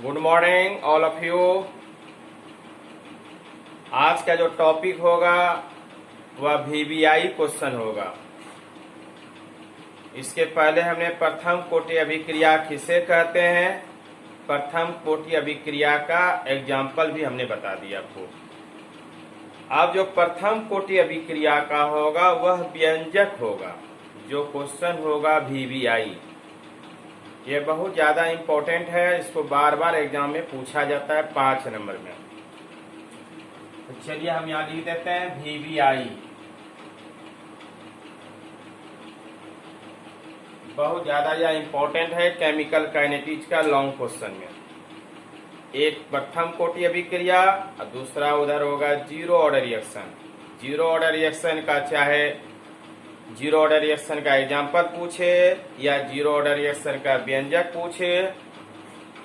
Good morning all of you. आज का जो टॉपिक होगा वह VBI क्वेश्चन होगा। इसके पहले हमने प्रथम कोटि अभिक्रिया किसे कहते हैं, प्रथम कोटि अभिक्रिया का एग्जाम्पल भी हमने बता दिया आपको। अब जो प्रथम कोटि अभिक्रिया का होगा वह व्यंजक होगा। जो क्वेश्चन होगा VBI, ये बहुत ज्यादा इम्पोर्टेंट है। इसको बार बार एग्जाम में पूछा जाता है 5 नंबर में। तो चलिए हम यहाँ लिख देते हैं VBI। बहुत ज्यादा यह इम्पोर्टेंट है केमिकल काइनेटिक्स का लॉन्ग क्वेश्चन में। एक प्रथम कोटि अभिक्रिया और दूसरा उधर होगा zero order reaction. Zero order reaction का चाहे जीरो ऑर्डर रिएक्शन का एग्जाम्पल पूछे या जीरो ऑर्डर रिएक्शन का व्यंजक पूछे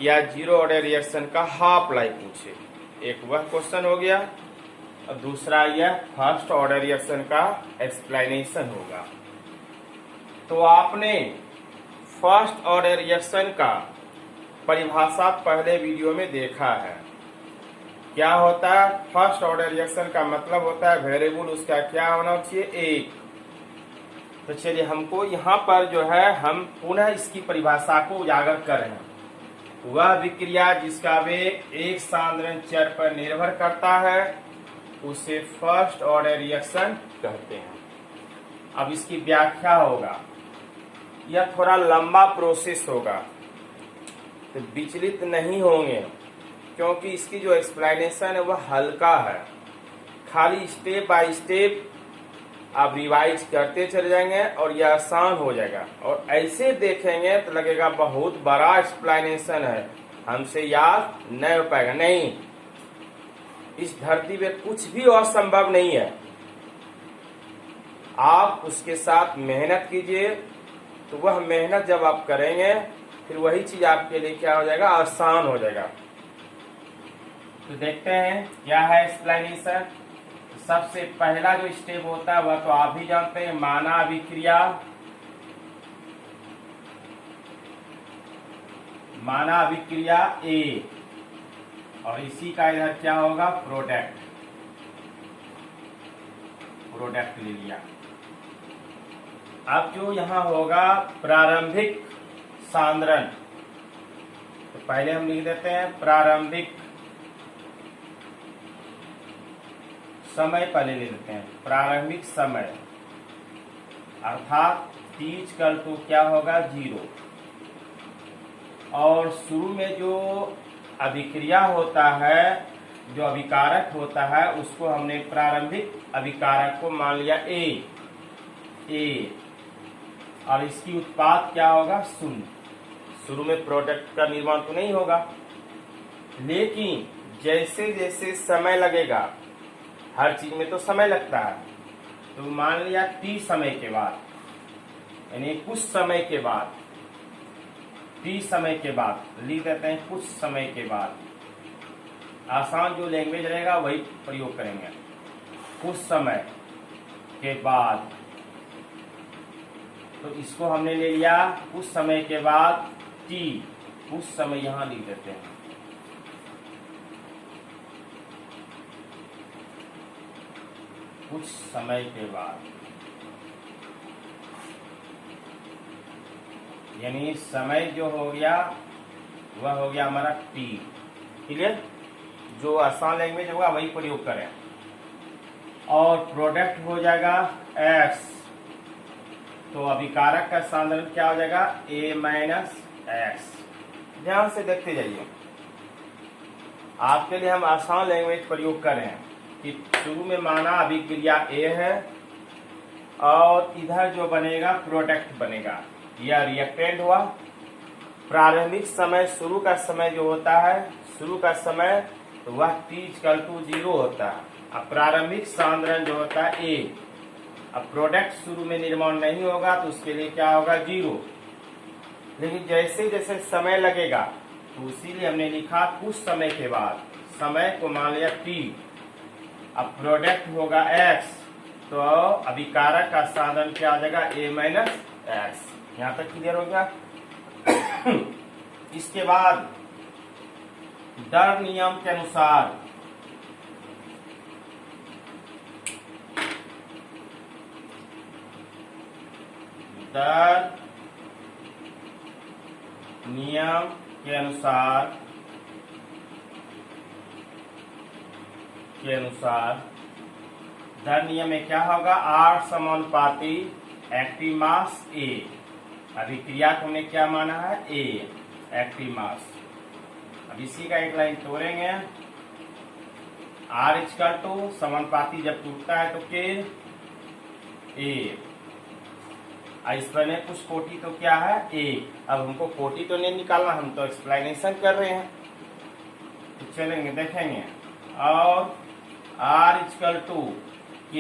या जीरो ऑर्डर रिएक्शन का हाफ लाइफ पूछे, एक वह क्वेश्चन हो गया और दूसरा यह फर्स्ट ऑर्डर रिएक्शन का एक्सप्लेनेशन होगा। तो आपने फर्स्ट ऑर्डर रिएक्शन का परिभाषा पहले वीडियो में देखा है। क्या होता है फर्स्ट ऑर्डर रिएक्शन का मतलब होता है वेरिएबल उसका क्या होना चाहिए, एक। तो चलिए हमको यहाँ पर जो है हम पुनः इसकी परिभाषा को उजागर कर रहे हैं। वह विक्रिया जिसका वेग एक सांद्रण चर पर निर्भर करता है उसे फर्स्ट ऑर्डर रिएक्शन कहते हैं। अब इसकी व्याख्या होगा, यह थोड़ा लंबा प्रोसेस होगा तो विचलित नहीं होंगे क्योंकि इसकी जो एक्सप्लेनेशन है वह हल्का है। खाली स्टेप बाय स्टेप आप रिवाइज करते चले जाएंगे और यह आसान हो जाएगा। और ऐसे देखेंगे तो लगेगा बहुत बड़ा एक्सप्लेनेशन है, हमसे याद नहीं हो पाएगा। नहीं, इस धरती पे कुछ भी असंभव नहीं है। आप उसके साथ मेहनत कीजिए तो वह मेहनत जब आप करेंगे फिर वही चीज आपके लिए क्या हो जाएगा, आसान हो जाएगा। तो देखते हैं क्या है एक्सप्लेनेशन। सबसे पहला जो स्टेप होता है वह तो आप भी जानते हैं, माना अभिक्रिया। माना अभिक्रिया ए और इसी का इधर क्या होगा, प्रोडक्ट। प्रोडक्ट ले लिया। अब जो यहाँ होगा प्रारंभिक सांद्रण, तो पहले हम लिख देते हैं प्रारंभिक समय, पहले ले लेते हैं प्रारंभिक समय अर्थात टीच कर तो क्या होगा, जीरो। और शुरू में जो अभिक्रिया होता है, जो अभिकारक होता है उसको हमने प्रारंभिक अभिकारक को मान लिया ए और इसकी उत्पाद क्या होगा, शून्य। शुरू में प्रोडक्ट का निर्माण तो नहीं होगा, लेकिन जैसे जैसे समय लगेगा, हर चीज में तो समय लगता है, तो मान लिया टी समय के बाद, यानी कुछ समय के बाद, टी समय के बाद लिख देते हैं कुछ समय के बाद। आसान जो लैंग्वेज रहेगा वही प्रयोग करेंगे। कुछ समय के बाद, तो इसको हमने ले लिया कुछ समय के बाद टी, कुछ समय यहां लिख देते हैं। कुछ समय के बाद यानी समय जो हो गया वह हो गया हमारा टी। क्लियर, जो आसान लैंग्वेज होगा वही प्रयोग करें। और प्रोडक्ट हो जाएगा एक्स, तो अभिकारक का सांद्रण क्या हो जाएगा, ए माइनस एक्स। ध्यान से देखते जाइए, आपके लिए हम आसान लैंग्वेज प्रयोग कर रहे हैं कि शुरू में माना अभिक्रिया ए है और इधर जो बनेगा प्रोडक्ट बनेगा, यह रिएक्टेंट हुआ। प्रारंभिक समय, शुरू का समय जो होता है, शुरू का समय तो वह t = 0 होता है। अब प्रारंभिक सांद्रण जो होता है ए, अब प्रोडक्ट शुरू में निर्माण नहीं होगा तो उसके लिए क्या होगा, 0। लेकिन जैसे जैसे समय लगेगा तो इसीलिए हमने लिखा कुछ समय के बाद, समय को मान लिया t। अब प्रोडक्ट होगा x, तो अभिकारक का सांद्रण क्या आ जाएगा, a माइनस एक्स। यहां तक क्लियर हो गया। इसके बाद दर नियम के अनुसार दर नियम के अनुसार दर नियम में क्या होगा, R समानुपाती एक्टिव मास A। अभिक्रिया को हमने क्या माना है, A एक्टिव मास। अब इसी का एक लाइन तोड़ेंगे। R इक्वल टू समानुपाती जब टूटता है तो K A, इस पर ने कुछ कोटि तो क्या है A। अब हमको कोटि तो नहीं निकालना, हम तो एक्सप्लेनेशन कर रहे हैं, तो चलेंगे देखेंगे। और R इक्वल टू K।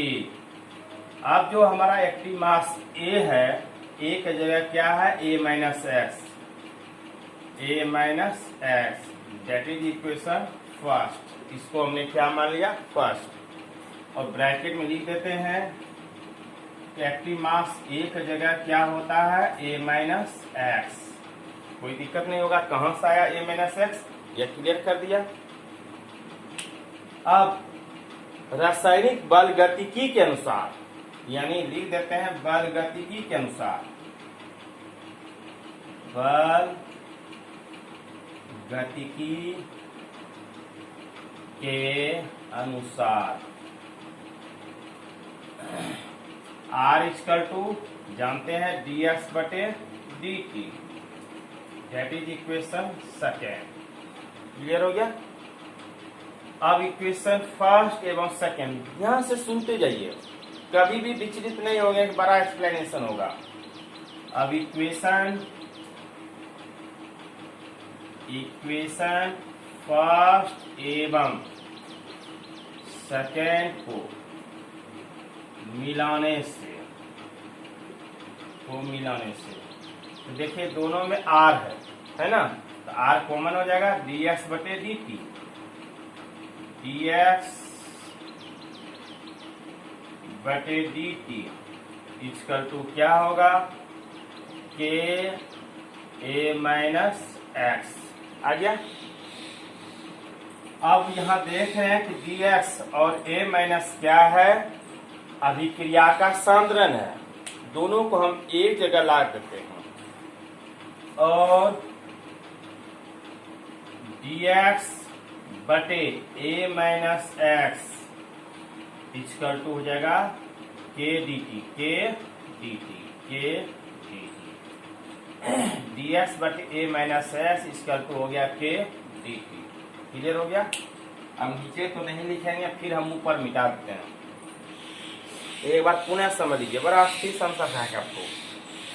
अब जो हमारा एक्टिव मास A है, A की जगह क्या है, A minus x, that is equation first. इसको हमने क्या मान लिया, फर्स्ट। और ब्रैकेट में लिख देते हैं कि एक्टिव मास A की जगह क्या होता है, A माइनस एक्स। कोई दिक्कत नहीं होगा, कहां से आया A माइनस एक्स, यह क्लियर कर दिया। अब रासायनिक बल गतिकी के अनुसार, यानी लिख देते हैं बल गतिकी के अनुसार, बल गतिकी के अनुसार R इक्वल टू जानते हैं dx बटे dt, that is equation second. Clear हो गया। अब इक्वेशन फर्स्ट एवं सेकेंड यहां से सुनते जाइए, कभी भी विचलित नहीं होंगे, एक बड़ा एक्सप्लेनेशन होगा। अब इक्वेशन फर्स्ट एवं सेकेंड को मिलाने से तो देखिए दोनों में R है ना, तो R कॉमन हो जाएगा, dx बटे dt, dx बटे dt इक्वल टू क्या होगा, K A माइनस एक्स। आ गया। अब यहां देख रहे हैं कि dx और A माइनस क्या है, अभिक्रिया का सांद्रण है। दोनों को हम एक जगह ला देते हैं और dx बटे A minus x equal to हो जाएगा K dt, dx बटे A minus x equal to हो गया K dt। क्लियर हो गया। हम नीचे तो नहीं लिखेंगे, फिर हम ऊपर मिटा देते हैं। एक बार पुनः समझ लीजिए, बड़ा अच्छी समझा है आपको,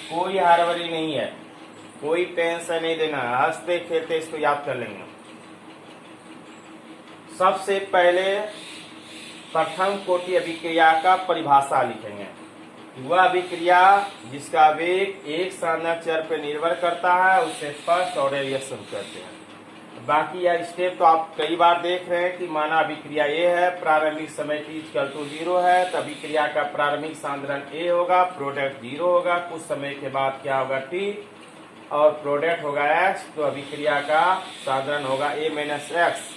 कोई हड़बड़ी नहीं है, कोई टेंशन नहीं देना, हंसते खेलते इसको याद कर लेंगे। सबसे पहले प्रथम कोटि अभिक्रिया का परिभाषा लिखेंगे। वह अभिक्रिया जिसका वेग एक सांद्रक चर पर निर्भर करता है उसे फर्स्ट ऑर्डर रिएक्शन कहते हैं। बाकी यार स्टेप तो आप कई बार देख रहे हैं कि माना अभिक्रिया ए है, प्रारंभिक समय t इक्वल टू 0 है, तो अभिक्रिया का प्रारंभिक सांद्रण A होगा, प्रोडक्ट 0 होगा, कुछ समय के बाद क्या होगा t और प्रोडक्ट होगा x, तो अभिक्रिया का सांद्रण होगा A माइनस एक्स।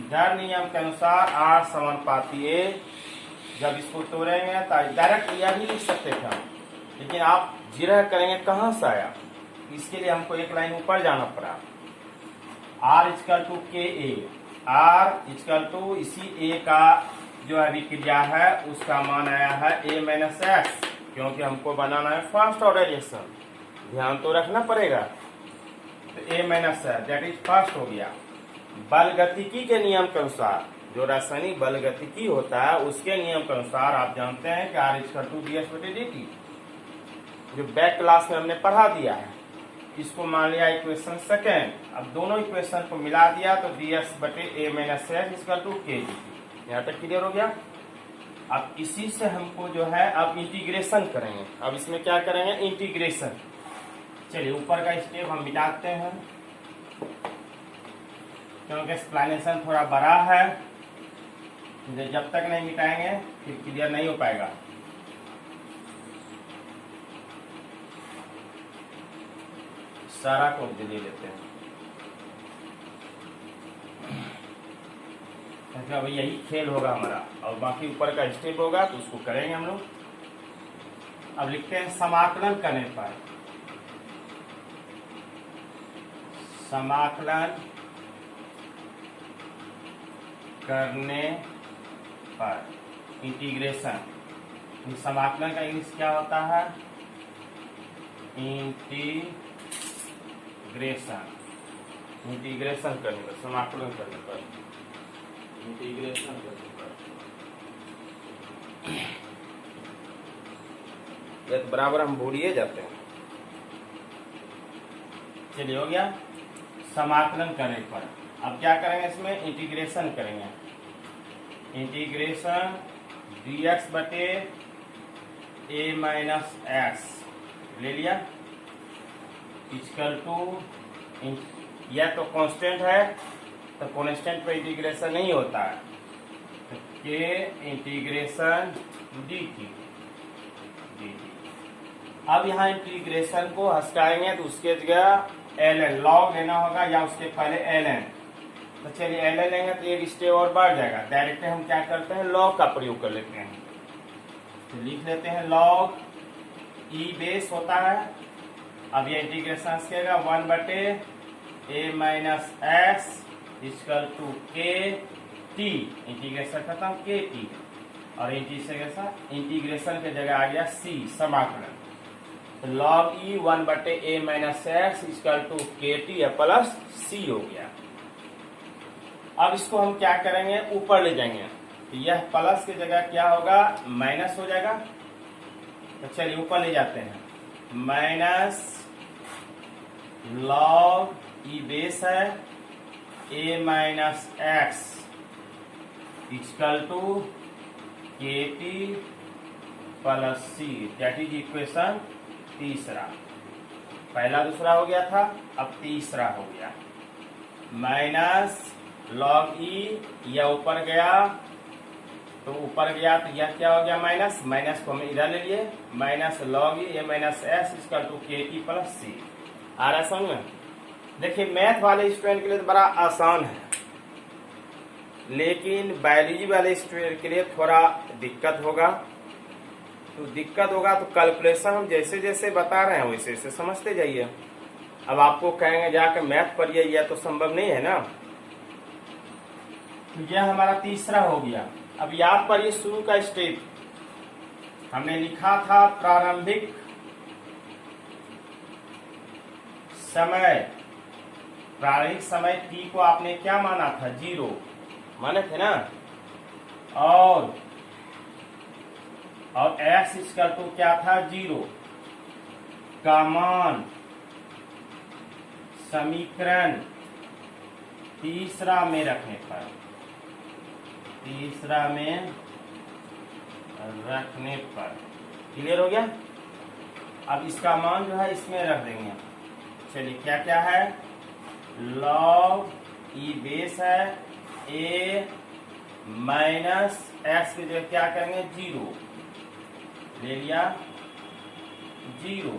दर नियम के अनुसार R समानुपाती A। जब इसको तोड़ेंगे तो डायरेक्ट यह भी लिख सकते थे हम, लेकिन आप जिरह करेंगे कहां से आया, इसके लिए हमको एक लाइन ऊपर जाना पड़ा। R इक्वल टू के ए, R इक्वल टू इसी A का जो अभिक्रिया है उसका मान आया है A माइनस एक्स, क्योंकि हमको बनाना है फर्स्ट ऑर्डर रिएक्शन, ध्यान तो रखना पड़ेगा। तो A minus x that is first हो गया। बल गतिकी के नियम के अनुसार, जो रासायनिक बल गतिकी होता है उसके नियम के अनुसार आप जानते हैं कि R इक्वल टू dx बटे dt, जो बैक क्लास में हमने पढ़ा दिया है। इसको मान लिया इक्वेशन सेकेंड। अब दोनों इक्वेशन को मिला दिया तो dx बटे A minus x equal to K dt। यहाँ तक क्लियर हो गया। अब इसी से हमको जो है अब इंटीग्रेशन करेंगे। अब इसमें क्या करेंगे, इंटीग्रेशन। चलिए ऊपर का स्टेप हम मिटाते हैं, क्योंकि एक्सप्लेनेशन थोड़ा बड़ा है, जब तक नहीं मिटाएंगे फिर क्लियर नहीं हो पाएगा। सारा कोड ले लेते हैं। तो अब यही खेल होगा हमारा, और बाकी ऊपर का स्टेप होगा तो उसको करेंगे हम लोग। अब लिखते हैं समाकलन करने पर, समाकलन करने पर इंटीग्रेशन, समाकलन का इंग्लिश क्या होता है? इंटीग्रेशन। इंटीग्रेशन करने पर, समाकलन करने पर, इंटीग्रेशन करने पर, ये तो बराबर हम भूल ही जाते हैं। चलिए हो गया समाकलन करने पर। अब क्या करेंगे इसमें? इंटीग्रेशन करेंगे। इंटीग्रेशन dx बटे a माइनस एक्स ले लिया, इक्वल टू, या तो कांस्टेंट है तो कांस्टेंट पे इंटीग्रेशन नहीं होता है, तो के इंटीग्रेशन dt। अब यहाँ इंटीग्रेशन को हटाएंगे तो उसके जगह ln लॉग लेना होगा, या उसके पहले ln। तो चलिए ln लेंगे तो एक स्टेप और बढ़ जाएगा। डायरेक्ट हम क्या करते हैं? लॉग का प्रयोग कर लेते हैं। तो लिख लेते हैं लॉग ई बेस होता है। अब ये इंटीग्रेशन करेगा 1 बटे a minus x equal to k t, integration खत्म के टी, और इंटीग्रेशन के जगह आ गया सी, समाकलन। तो लॉग ई 1 बटे a minus x equal to k t plus c हो गया। अब इसको हम क्या करेंगे? ऊपर ले जाएंगे, तो यह प्लस की जगह क्या होगा? माइनस हो जाएगा। तो चलिए ऊपर ले जाते हैं, माइनस लॉग ई बेस है a minus x equal to k t plus c, that is equation तीसरा। पहला दूसरा हो गया था, अब तीसरा हो गया। माइनस लॉग ई, यह ऊपर गया तो ऊपर गया तो यह क्या हो गया? माइनस, माइनस को हम इधर ले लिए, minus log e a minus s equal to k t plus c. आ रहा समझ में? देखिए मैथ वाले स्टूडेंट के लिए तो बड़ा आसान है, लेकिन बायोलॉजी वाले स्टूडेंट के लिए थोड़ा दिक्कत होगा। तो दिक्कत होगा तो कैलकुलेशन हम जैसे जैसे बता रहे हैं वैसे वैसे समझते जाइए। अब आपको कहेंगे जाकर मैथ पढ़िए, यह तो संभव नहीं है ना। तो यह हमारा तीसरा हो गया। अब याद करिए शुरू का स्टेप हमने लिखा था, प्रारंभिक समय, प्रारंभिक समय t को आपने क्या माना था? 0 माने थे ना, और x इक्वल टू क्या था? 0 का मान समीकरण तीसरा में रखने पर, तीसरा में रखने पर क्लियर हो गया। अब इसका मान जो है इसमें रख देंगे। चलिए क्या क्या है? लॉग ई बेस है a माइनस एक्स की जगह क्या करेंगे? 0 ले लिया, 0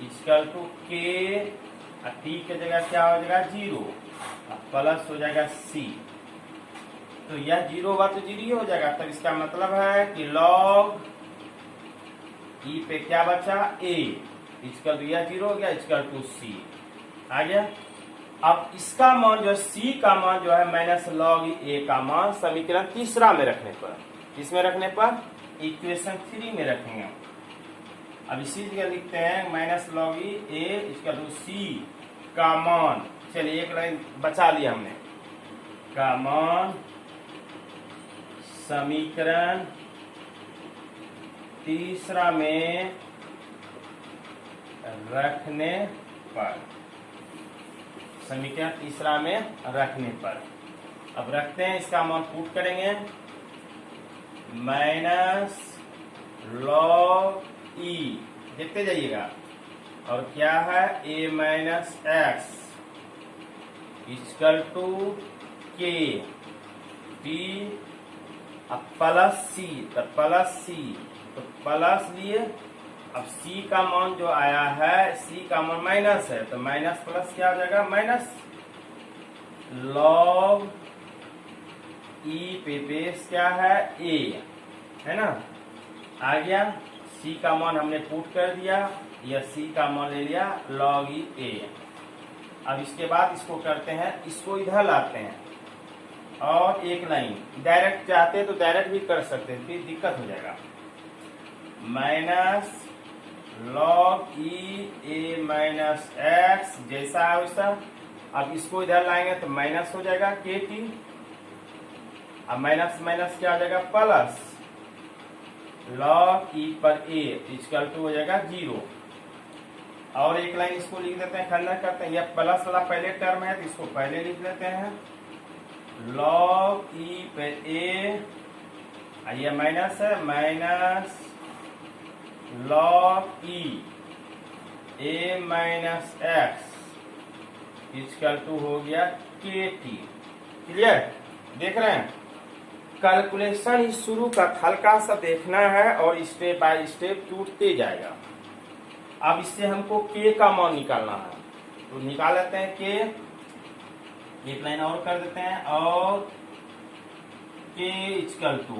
इक्वल टू के, टी की जगह क्या हो जाएगा? 0, प्लस हो जाएगा c। तो यह 0 होगा तो 0 ही हो जाएगा। तब इसका मतलब है कि लॉग ई पे क्या बचा? a इक्वल टू यह 0 हो गया इक्वल टू c आ गया। अब इसका मान जो है c का मान जो है माइनस लॉग a का मान समीकरण तीसरा में रखने पर, किसमें रखने पर? इक्वेशन 3 में रखेंगे। अब इसी जगह लिखते हैं minus log a equal to c का मान, चलिए एक लाइन बचा लिया हमने, का मान समीकरण तीसरा में रखने पर, समीकरण तीसरा में रखने पर। अब रखते हैं, इसका मान पुट करेंगे, माइनस लॉग ई, देखते जाइएगा, और क्या है? a minus x equal to k t plus c, तो प्लस सी, तो प्लस लिए। अब c का मान जो आया है, c का मान माइनस है, तो माइनस प्लस क्या हो जाएगा? माइनस लॉग ई पे बेस क्या है ए, है ना। आ गया, सी का मान हमने पुट कर दिया, या सी का मान ले लिया log ई ए। अब इसके बाद इसको करते हैं, इसको इधर लाते हैं और एक लाइन डायरेक्ट चाहते तो डायरेक्ट भी कर सकते हैं, फिर दिक्कत हो जाएगा। Minus log e a minus x, जैसा है वैसा। अब इसको इधर लाएंगे तो माइनस हो जाएगा के टी, अब माइनस माइनस क्या हो जाएगा प्लस log ई पर ए इक्वल टू हो जाएगा 0। और एक लाइन इसको लिख देते हैं, खंडन करते हैं, यह प्लस वाला पहले टर्म है तो इसको पहले लिख लेते हैं log ई पे ए, ये माइनस है, minus log e a minus x equal to हो गया के टी। क्लियर, देख रहे हैं। कैलकुलेशन ही शुरू का हल्का सा देखना है और स्टेप बाय स्टेप टूटते जाएगा। अब इससे हमको के का मान निकालना है, तो निकाल लेते हैं के, एक लाइन और कर देते हैं, और के इक्वल टू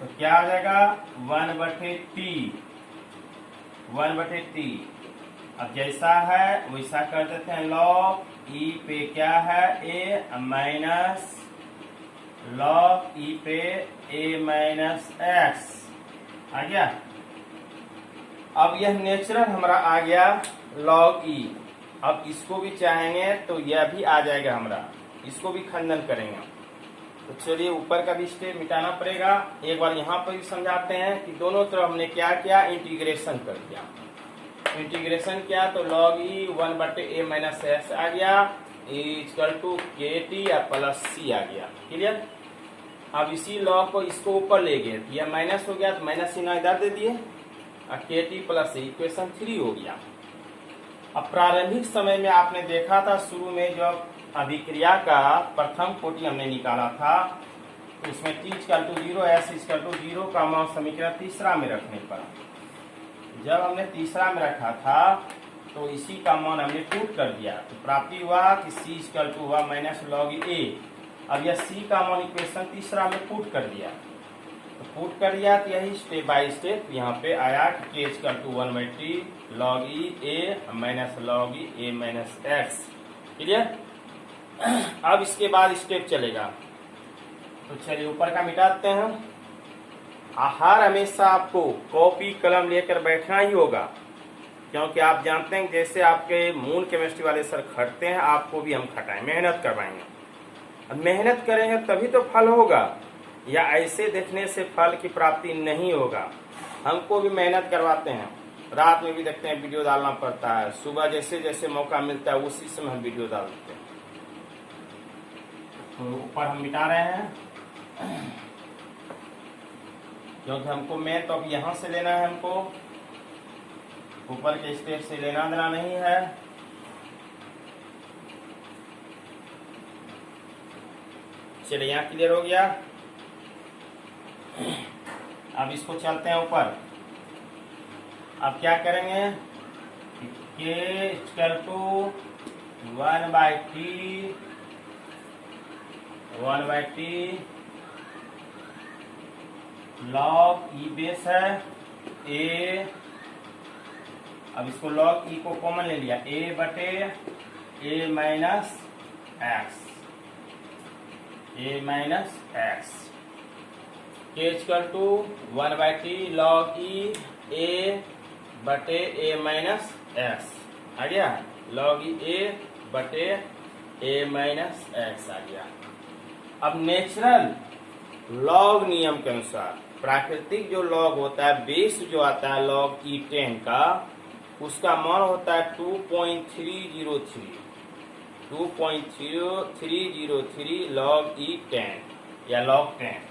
तो क्या आ जाएगा 1/t, 1/t। अब जैसा है वैसा कर देते हैं, log ई पे क्या है ए माइनस log ई पे ए माइनस एक्स आ गया। अब यह नेचुरल हमारा आ गया log ई। अब इसको भी चाहेंगे तो यह भी आ जाएगा हमारा, इसको भी खंडन करेंगे। तो चलिए ऊपर का भी स्टेप मिटाना पड़ेगा। एक बार यहाँ पर भी समझाते हैं कि दोनों तरफ हमने क्या किया, इंटीग्रेशन कर दिया। इंटीग्रेशन किया तो log ई 1/a माइनस एक्स आ गया इक्वल टू के टी या प्लस सी आ गया। क्लियर। अब इसी log को इसको ऊपर ले गए, यह माइनस हो गया तो माइनस चिन्ह इधर दे दिए, के टी प्लस इक्वेशन 3 हो गया। अब प्रारंभिक समय में आपने देखा था शुरू में जब अभिक्रिया का प्रथम कोटि हमने निकाला था, तो उसमें t equal to 0 s equal to 0 का मान समीकरण तीसरा में रखने पर, जब हमने तीसरा में रखा था तो इसी का मान हमने पुट कर दिया, तो प्राप्ति हुआ कि c इक्वल टू हुआ माइनस log ए। अब यह c का मान इक्वेशन तीसरा में पुट कर दिया, तो पुट कर दिया तो यही स्टेप बाय स्टेप यहाँ पे आया कि k equal to 1/t log e a minus log e a minus x. Clear. अब इसके बाद स्टेप चलेगा, तो चलिए ऊपर का मिटाते हैं। हर हमेशा आपको कॉपी कलम लेकर बैठना ही होगा, क्योंकि आप जानते हैं जैसे आपके मूल केमिस्ट्री वाले सर खटते हैं, आपको भी हम खटाएं, मेहनत करवाएंगे। अब मेहनत करेंगे तभी तो फल होगा, या ऐसे देखने से फल की प्राप्ति नहीं होगा। हमको भी मेहनत करवाते हैं, रात में भी देखते हैं, वीडियो डालना पड़ता है, सुबह जैसे जैसे मौका मिलता है उसी समय हम वीडियो डाल देते हैं। तो ऊपर हम मिटा रहे हैं क्योंकि हमको मेन तो अब यहाँ से लेना है, हमको ऊपर के स्टेप से लेना देना नहीं है। चलिए यहाँ क्लियर हो गया। अब इसको चलते हैं ऊपर। अब क्या करेंगे, k equal to 1/t log e base है ए। अब इसको log ई को कॉमन ले लिया, a/a minus x, a minus x. K equal to 1/t log e a/a minus x आ गया, log e a/a minus x आ गया। अब नेचुरल लॉग नियम के अनुसार प्राकृतिक जो लॉग होता है, बेस जो आता है log E10 का, उसका मान होता है 2.303 log E10 या log 10।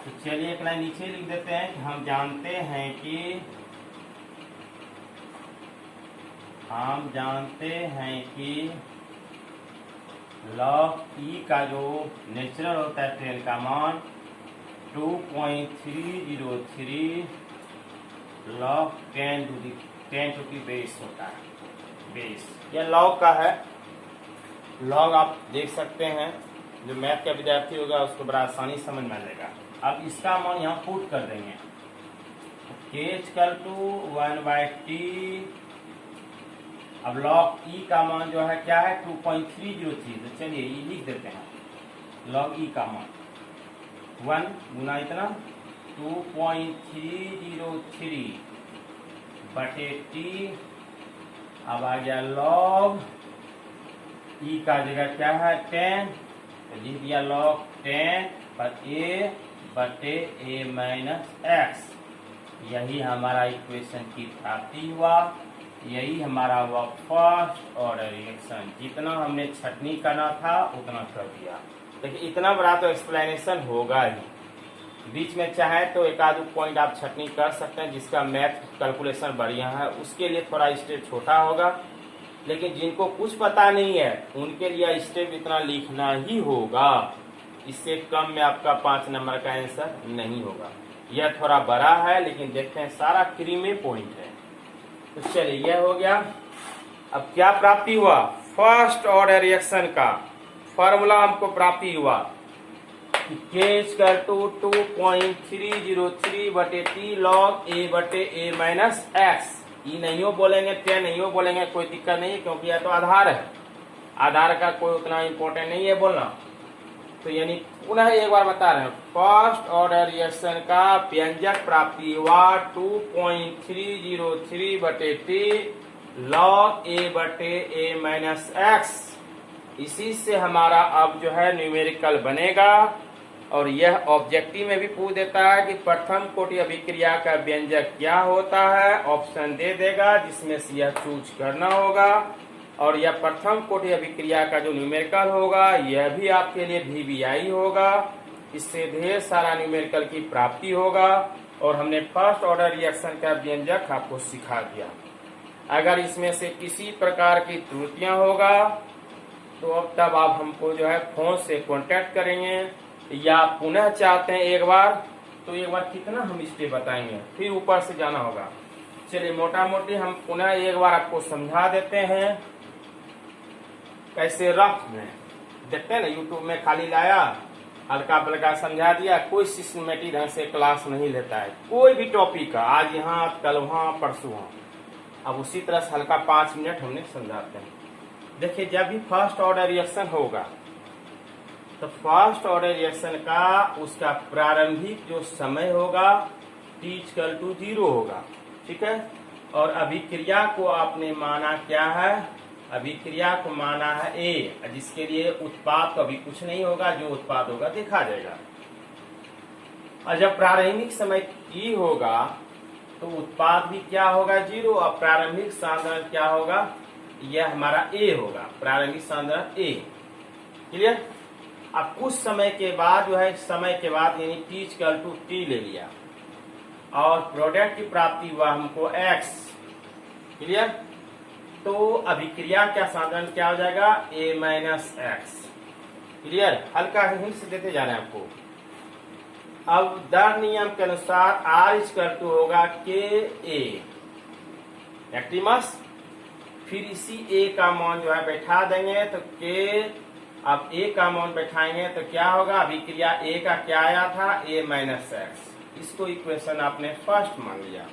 तो चलिए एक लाइन नीचे लिख देते हैं कि हम जानते हैं कि log E का जो नेचुरल होता है 10 का मान 2.303 log 10 to the बेस होता है। बेस यह log का है, log आप देख सकते हैं जो मैथ का विद्यार्थी होगा उसको बड़ा आसानी समझ में आएगा। अब इसका मान यहाँ पुट कर देंगे, k इक्वल टू 1/t। अब log e का मान जो है क्या है 2.303, तो चलिए ये लिख देते हैं। log e का मान 1 गुना इतना 2.303 बटे t। अब आ गया log e का जगह क्या है 10, तो लिख दिया log 10 पर a बटे a माइनस एक्स। यही हमारा इक्वेशन की प्राप्ति हुआ, यही हमारा हुआ फर्स्ट ऑर्डर रिएक्शन। जितना हमने छटनी करना था उतना कर दिया। देखिए इतना बड़ा तो एक्सप्लेनेशन होगा ही, बीच में चाहे तो एक आध पॉइंट आप छटनी कर सकते हैं जिसका मैथ कैलकुलेशन बढ़िया है, उसके लिए थोड़ा स्टेप छोटा होगा। लेकिन जिनको कुछ पता नहीं है उनके लिए स्टेप इतना लिखना ही होगा, इससे कम में आपका 5 नंबर का आंसर नहीं होगा। यह थोड़ा बड़ा है लेकिन देखते हैं सारा क्रीमे पॉइंट है। तो चलिए यह हो गया। अब क्या प्राप्ति हुआ, फर्स्ट ऑर्डर रिएक्शन का फॉर्मूला हमको प्राप्ति हुआ k इक्वल टू 2.303 बटे t log a बटे a माइनस एक्स। ये नहीं हो बोलेंगे, 10 नहीं हो बोलेंगे, कोई दिक्कत नहीं है क्योंकि यह तो आधार है, आधार का कोई उतना इम्पोर्टेंट नहीं है बोलना। तो यानी पुनः एक बार बता रहे हैं, फर्स्ट ऑर्डर रिएक्शन का व्यंजक प्राप्ति हुआ 2.303 बटे t log a बटे a माइनस एक्स। इसी से हमारा अब जो है न्यूमेरिकल बनेगा। और यह ऑब्जेक्टिव में भी पूछ देता है कि प्रथम कोटि अभिक्रिया का व्यंजक क्या होता है, ऑप्शन दे देगा जिसमें से यह चूज करना होगा। और यह प्रथम कोटि अभिक्रिया का जो न्यूमेरिकल होगा यह भी आपके लिए VBI होगा। इससे ढेर सारा न्यूमेरिकल की प्राप्ति होगा। और हमने फर्स्ट ऑर्डर रिएक्शन का व्यंजक आपको सिखा दिया। अगर इसमें से किसी प्रकार की त्रुटियां होगा तो अब तब आप हमको जो है फोन से कांटेक्ट करेंगे, या पुनः चाहते हैं एक बार तो एक बार कितना हम स्टेप बताएंगे, फिर ऊपर से जाना होगा। चलिए मोटा मोटी हम पुनः एक बार आपको समझा देते हैं कैसे रफ में। देखते हैं ना यूट्यूब में खाली लाया हल्का फुल्का समझा दिया, कोई सिस्टमेटिक ढंग से क्लास नहीं लेता है कोई भी टॉपिक का, आज यहाँ कल वहाँ परसों वहाँ। अब उसी तरह से हल्का 5 मिनट हमने समझाते हैं। देखिए जब भी फर्स्ट ऑर्डर रिएक्शन होगा तो फर्स्ट ऑर्डर रिएक्शन का उसका प्रारंभिक जो समय होगा t इक्वल टू 0 होगा, ठीक है। और अभिक्रिया को आपने माना क्या है, अभिक्रिया को माना है A, जिसके लिए उत्पाद कभी कुछ नहीं होगा, जो उत्पाद होगा देखा जाएगा। और जब प्रारंभिक समय t होगा तो उत्पाद भी क्या होगा 0, और प्रारंभिक सांद्रण क्या होगा, यह हमारा A होगा, प्रारंभिक सांद्रण A। क्लियर। अब कुछ समय के बाद जो है, समय के बाद यानी t इक्वल टू t ले लिया और प्रोडक्ट की प्राप्ति हुआ हमको x। क्लियर। तो अभिक्रिया का सांद्रण क्या हो जाएगा a माइनस एक्स। क्लियर। हल्का हिंट से देते जा रहे हैं आपको। अब दर नियम के अनुसार r इक्वल टू होगा k a एक्टिमस। फिर इसी a का मान जो है बैठा देंगे तो k, अब a का मान बैठाएंगे तो क्या होगा, अभिक्रिया a का क्या आया था a माइनस एक्स। इसको इक्वेशन आपने फर्स्ट मान लिया।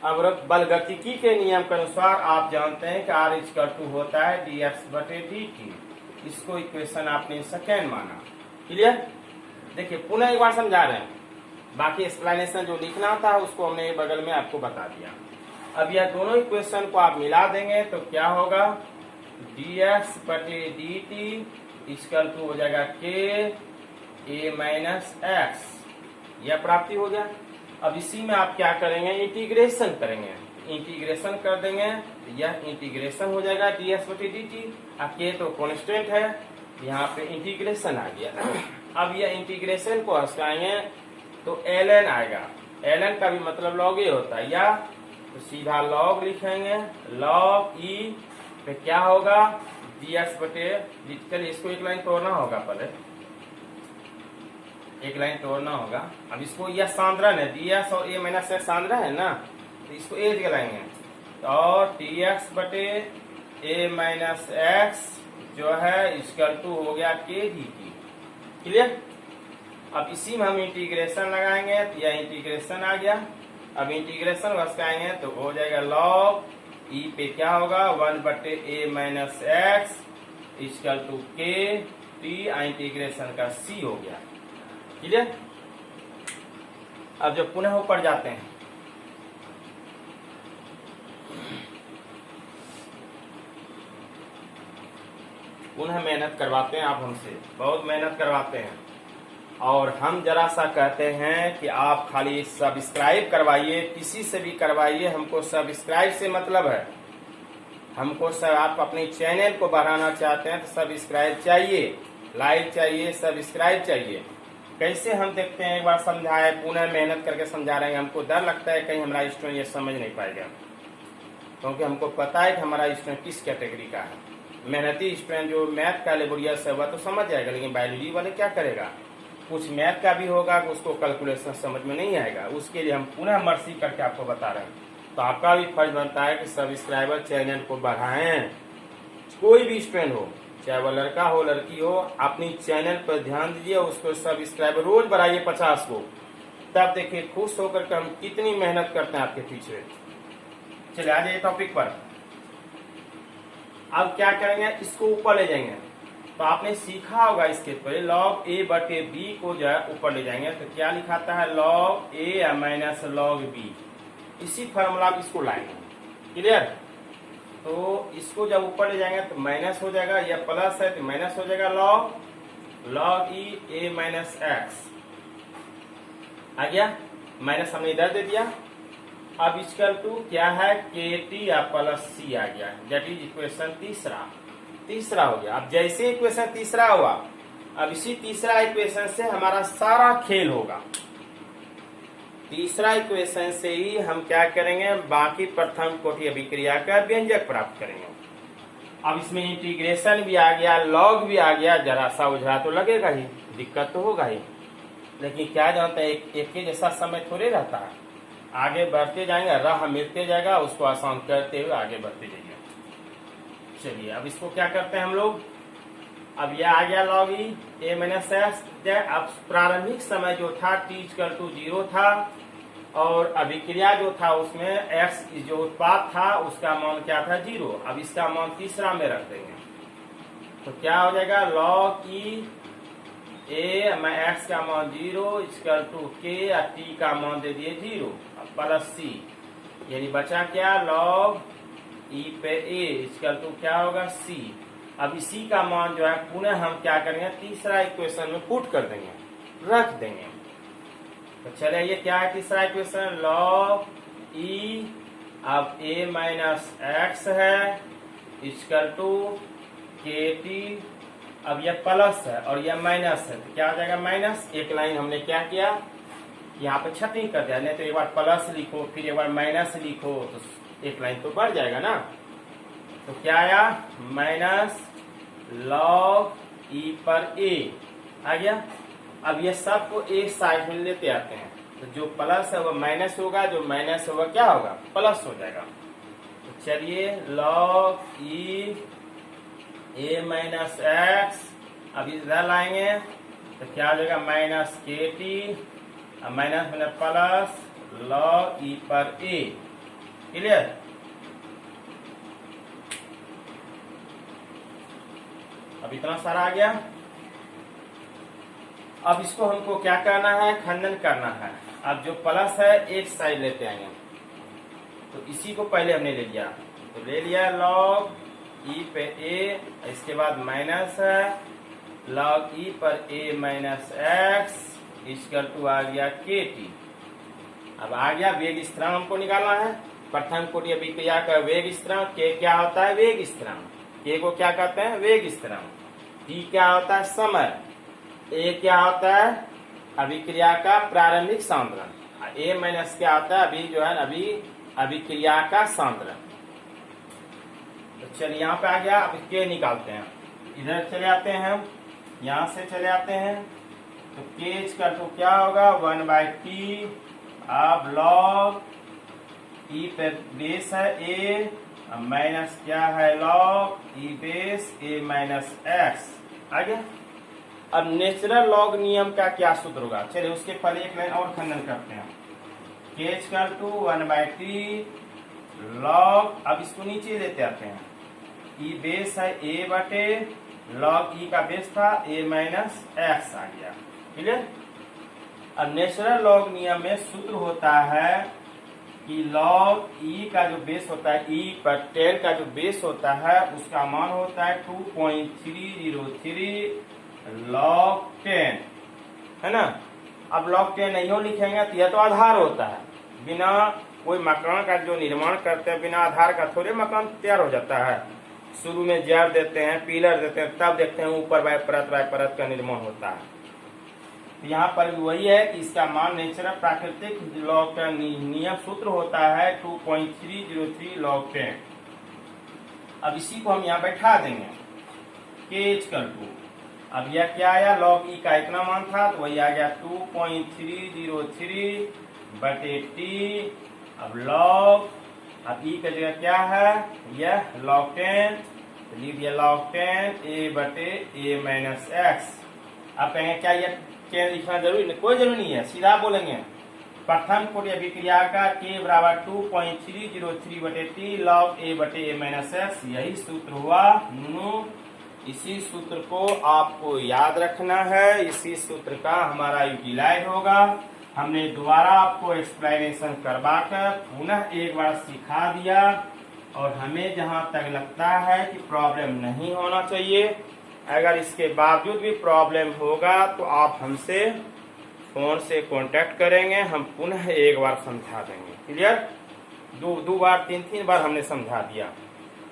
अब बलगतिकी के नियम के अनुसार आप जानते हैं कि r इक्वल टू होता है dx बटे dt। इसको इक्वेशन आपने सेकेंड माना। क्लियर। देखिए पुनः एक बार समझा रहे हैं, बाकी एक्सप्लेनेशन जो लिखना था उसको हमने बगल में आपको बता दिया। अब यह दोनों इक्वेशन को आप मिला देंगे तो क्या होगा, dx बटे dt इक्वल टू हो जाएगा k a माइनस एक्स। यह प्राप्ति हो गया। अब इसी में आप क्या करेंगे, इंटीग्रेशन करेंगे, इंटीग्रेशन कर देंगे तो यह इंटीग्रेशन हो जाएगा dx बटे dt। अब k तो कांस्टेंट है, यहाँ पे इंटीग्रेशन आ गया। अब यह इंटीग्रेशन को हटाएंगे तो ln आएगा, ln का भी मतलब log a होता है, या तो सीधा log लिखेंगे, log e पे क्या होगा dx बटे dt। चलिए इसको एक लाइन तोड़ना होगा, पहले एक लाइन तोड़ना होगा। अब इसको यह सांद्रण है, dx और a माइनस एक्स सांद्रण है ना, तो इसको a लगाएंगे और dx बटे a माइनस एक्स जो है इक्वल टू हो गया के dt। क्लियर। अब इसी में हम इंटीग्रेशन लगाएंगे तो यह इंटीग्रेशन आ गया। अब इंटीग्रेशन बसकाएंगे तो हो जाएगा log e पे क्या होगा 1/a minus x equal to k t integration का c हो गया। क्लियर। अब जब पुनः ऊपर जाते हैं पुनः मेहनत करवाते हैं आप हमसे, बहुत मेहनत करवाते हैं और हम जरा सा कहते हैं कि आप खाली सब्सक्राइब करवाइए, किसी से भी करवाइए, हमको सब्सक्राइब से मतलब है। हमको आप अपने चैनल को बढ़ाना चाहते हैं तो सब्सक्राइब चाहिए, लाइक चाहिए, सब्सक्राइब चाहिए। कैसे हम देखते हैं, एक बार समझाए, पुनः मेहनत करके समझा रहे हैं। हमको डर लगता है कहीं हमारा स्टूडेंट ये समझ नहीं पाएगा, क्योंकि हमको पता है कि हमारा स्टूडेंट किस कैटेगरी का है। मेहनती स्टूडेंट जो मैथ का लेबोरियस है वह तो समझ जाएगा, लेकिन बायोलॉजी वाले क्या करेगा, कुछ मैथ का भी होगा उसको कैलकुलेशन समझ में नहीं आएगा। उसके लिए हम पुनः मर्सी करके आपको बता रहे हैं। तो आपका भी फर्ज बनता है कि सब्सक्राइबर चैनल को बढ़ाएं। कोई भी स्टूडेंट हो, चाहे वह लड़का हो लड़की हो, अपनी चैनल पर ध्यान दीजिए, उसको सब्सक्राइबर रोज बढ़ाइए 50 को। तब देखिए खुश होकर के हम कितनी मेहनत करते हैं आपके पीछे। चलिए आ जाइए टॉपिक पर। अब क्या करेंगे, इसको ऊपर ले जाएंगे। तो आपने सीखा होगा इसके पहले log a बटे b को जो है ऊपर ले जाएंगे तो क्या लिखाता है log a minus log b। इसी फॉर्मूला आप इसको लाएंगे। क्लियर। तो इसको जब ऊपर ले जाएंगे तो माइनस हो जाएगा, या प्लस है तो माइनस हो जाएगा log e a minus x आ गया। माइनस हमने इधर दे दिया। अब इक्वल टू क्या है के टी या प्लस सी आ गया, दैट इज इक्वेशन तीसरा हो गया। अब जैसे इक्वेशन तीसरा हुआ, अब इसी तीसरा इक्वेशन से हमारा सारा खेल होगा। तीसरा इक्वेशन से ही हम क्या करेंगे, बाकी प्रथम कोटि अभिक्रिया का व्यंजक प्राप्त करेंगे। अब इसमें इंटीग्रेशन भी आ गया, लॉग भी आ गया, जरा सा उजरा तो लगेगा ही, दिक्कत तो होगा ही, लेकिन क्या जानते हैं एक के जैसा समय थोड़े रहता है। आगे बढ़ते जाएंगे, राह मिलते जाएगा, उसको आसान करते हुए आगे बढ़ते जाएंगे। चलिए अब इसको क्या करते हैं हम लोग। अब यह आ गया log e a minus x. अब प्रारंभिक समय जो था t इक्वल टू 0 था और अभिक्रिया जो था उसमें x जो उत्पाद था उसका मान क्या था 0। अब इसका मान तीसरा में रख देंगे तो क्या हो जाएगा log e a में x का मान 0 इक्वल टू k या t का मान दे दिए 0 प्लस c, यानी बचा क्या log e पे a इक्वल टू क्या होगा c। अब इसी का मान जो है पुनः हम क्या करेंगे, तीसरा इक्वेशन में पुट कर देंगे, रख देंगे। तो चले ये क्या है तीसरा इक्वेशन log e अब a माइनस एक्स है इक्वल टू के टी। अब यह प्लस है और यह माइनस है तो क्या हो जाएगा माइनस। एक लाइन हमने क्या किया, यहाँ पे छटनी कर दिया, नहीं तो एक बार प्लस लिखो फिर एक बार माइनस लिखो तो एक लाइन तो बढ़ जाएगा ना। तो क्या आया माइनस log e पर a आ गया। अब ये सब को एक साइड में लेते आते हैं तो जो प्लस है वो माइनस होगा, जो माइनस है वो क्या होगा प्लस हो जाएगा। तो चलिए log e a minus x अब इधर लाएंगे तो क्या हो जाएगा माइनस के टी, माइनस मैंने प्लस log e पर a। क्लियर। अब इतना सारा आ गया। अब इसको हमको क्या करना है, खंडन करना है। अब जो प्लस है एक साइड लेते आएंगे तो इसी को पहले हमने ले लिया, तो ले लिया log e पे a, इसके बाद माइनस है log e पर a minus x equal to आ गया के टी। अब आ गया वेग स्थिरांक हमको निकालना है। प्रथम कोटि अभिक्रिया का वेग स्थिरांक के क्या होता है वेग स्थिरांक, के को क्या कहते हैं वेग स्थिरांक, टी क्या होता है समय, ए क्या होता है अभिक्रिया का प्रारंभिक सांद्रण, ए माइनस क्या होता है अभी जो है अभी अभिक्रिया का सांद्रण। तो चलिए यहाँ पे आ गया। अब के निकालते हैं, इधर चले आते हैं हम, यहाँ से चले आते हैं तो के का तो क्या होगा 1/t। अब log e पे बेस है a अब माइनस क्या है लॉग ई बेस ए माइनस एक्स आ गया। अब नेचुरल लॉग नियम का क्या सूत्र होगा, चलिए उसके पहले एक लाइन और खंडन करते हैं। के इक्वल टू 1/t लॉग, अब इसको नीचे लेते आते हैं, ई बेस है ए बटे लॉग ई का बेस था ए माइनस एक्स आ गया, क्लियर। अब नेचुरल लॉग नियम में सूत्र होता है कि लॉग ई का जो बेस होता है, ई पर 10 का जो बेस होता है उसका मान होता है 2.303 log 10, है ना। अब log 10 नहीं हो लिखेंगे तो यह तो आधार होता है, बिना कोई मकान का जो निर्माण करते हैं बिना आधार का थोड़े मकान तैयार हो जाता है। शुरू में जड़ देते हैं, पिलर देते हैं, तब देखते हैं ऊपर बाय परत का निर्माण होता है। तो यहाँ पर वही है कि इसका मान नेचुरल प्राकृतिक लॉग का नियम सूत्र होता है 2.303 log 10। अब इसी को हम यहाँ बैठा देंगे के इक्वल टू, अब यह क्या आया लॉग ई का इतना मान था तो वही आ गया 2.303 बटे टी। अब लॉग, अब ई का जगह क्या है यह log 10, लिख दिया log 10 ए बटे ए माइनस एक्स। अब कहेंगे क्या यह के लिखना जरूरी नहीं, कोई जरूरी नहीं है, सीधा बोलेंगे प्रथम कोटि अभिक्रिया का के बराबर 2.303 बटे टी लॉग ए बटे ए माइनस एक्स, यही सूत्र हुआ नो। इसी सूत्र को आपको याद रखना है, इसी सूत्र का हमारा यूटिलाइज होगा। हमने दोबारा आपको एक्सप्लेनेशन करवाकर पुनः एक बार सिखा दिया, और हमें जहां तक लगता है कि प्रॉब्लम नहीं होना चाहिए, अगर इसके बावजूद भी प्रॉब्लम होगा तो आप हमसे फोन से कांटेक्ट करेंगे, हम पुनः एक बार समझा देंगे, क्लियर। दो बार 3 बार हमने समझा दिया।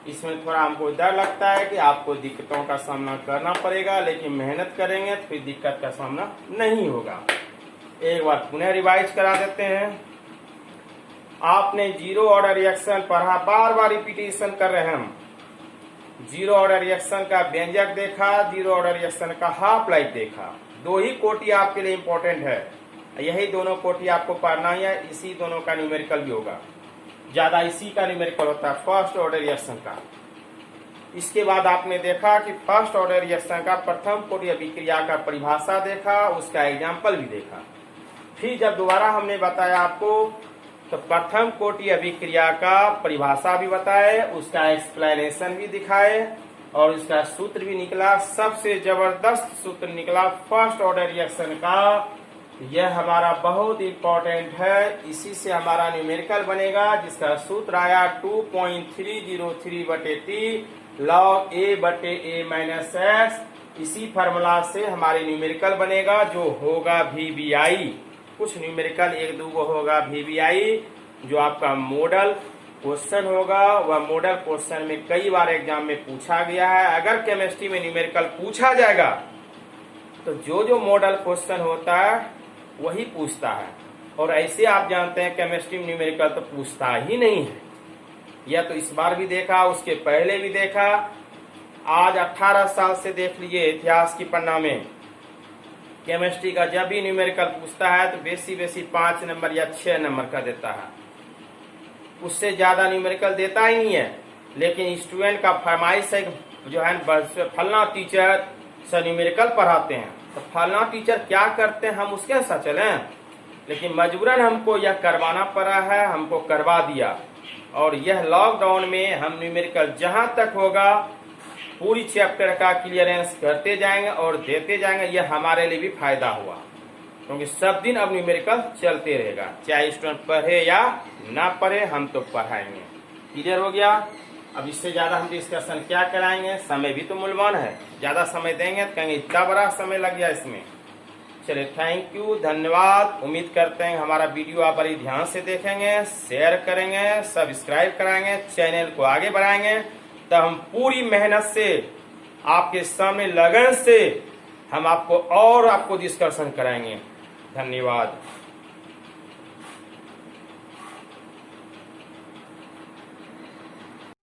इसमें थोड़ा हमको डर लगता है कि आपको दिक्कतों का सामना करना पड़ेगा, लेकिन मेहनत करेंगे तो फिर दिक्कत का सामना नहीं होगा। एक बार पुनः रिवाइज करा देते हैं। आपने जीरो ऑर्डर रिएक्शन पढ़ा, बार बार रिपीटेशन कर रहे हैं हम। जीरो ऑर्डर रिएक्शन का व्यंजक देखा, जीरो ऑर्डर रिएक्शन का हाफ लाइफ देखा। दो ही कोटि आपके लिए इंपॉर्टेंट है, यही दोनों कोटि आपको पढ़ना ही है। इसी दोनों का न्यूमेरिकल भी होगा, ज्यादा इसी का न्यूमेरिकल होता है फर्स्ट ऑर्डर रिएक्शन का। इसके बाद आपने देखा कि फर्स्ट ऑर्डर रिएक्शन का प्रथम कोटि अभिक्रिया का परिभाषा देखा, उसका एग्जाम्पल भी देखा। फिर जब दोबारा हमने बताया आपको तो प्रथम कोटि अभिक्रिया का परिभाषा भी बताए, उसका एक्सप्लेनेशन भी दिखाए, और इसका सूत्र भी निकला। सबसे जबरदस्त सूत्र निकला फर्स्ट ऑर्डर रिएक्शन का, यह हमारा बहुत इंपॉर्टेंट है। इसी से हमारा न्यूमेरिकल बनेगा, जिसका सूत्र आया 2.303 बटे टी लॉग ए बटे ए माइनस एक्स। इसी फार्मूला से हमारे न्यूमेरिकल बनेगा, जो होगा VBI। कुछ न्यूमेरिकल 1-2 होगा VBI, जो आपका मॉडल क्वेश्चन होगा। वह मॉडल क्वेश्चन में कई बार एग्जाम में पूछा गया है। अगर केमिस्ट्री में न्यूमेरिकल पूछा जाएगा तो जो मॉडल क्वेश्चन होता है वही पूछता है, और ऐसे आप जानते हैं केमिस्ट्री में न्यूमेरिकल तो पूछता ही नहीं है। यह तो इस बार भी देखा, उसके पहले भी देखा, आज 18 साल से देख लीजिए इतिहास की पन्ना में केमिस्ट्री का जब भी न्यूमेरिकल पूछता है तो बेसी 5 नंबर या 6 नंबर का देता है, उससे ज्यादा न्यूमेरिकल देता ही नहीं है। लेकिन स्टूडेंट का फरमाइश है जो है फलना टीचर से न्यूमेरिकल पढ़ाते हैं, तो फलना टीचर क्या करते हैं हम उसके साथ चलें, लेकिन मजबूरन हमको यह करवाना पड़ा है, हमको करवा दिया। और यह लॉकडाउन में हम न्यूमेरिकल जहां तक होगा पूरी चैप्टर का क्लियरेंस करते जाएंगे और देते जाएंगे। यह हमारे लिए भी फायदा हुआ, क्योंकि सब दिन अब न्यूमेरिकल चलते रहेगा, चाहे स्टूडेंट पढ़े या ना पढ़े, हम तो पढ़ाएंगे। क्लियर हो गया। अब इससे ज्यादा हम डिस्कशन क्या कराएंगे, समय भी तो मूल्यवान है, ज्यादा समय देंगे तो कहेंगे इतना बड़ा समय लग गया इसमें। चलिए थैंक यू, धन्यवाद। उम्मीद करते हैं हमारा वीडियो आप बड़ी ध्यान से देखेंगे, शेयर करेंगे, सब्सक्राइब कराएंगे, चैनल को आगे बढ़ाएंगे, तो हम पूरी मेहनत से आपके सामने लगन से हम आपको डिस्कशन कराएंगे। धन्यवाद।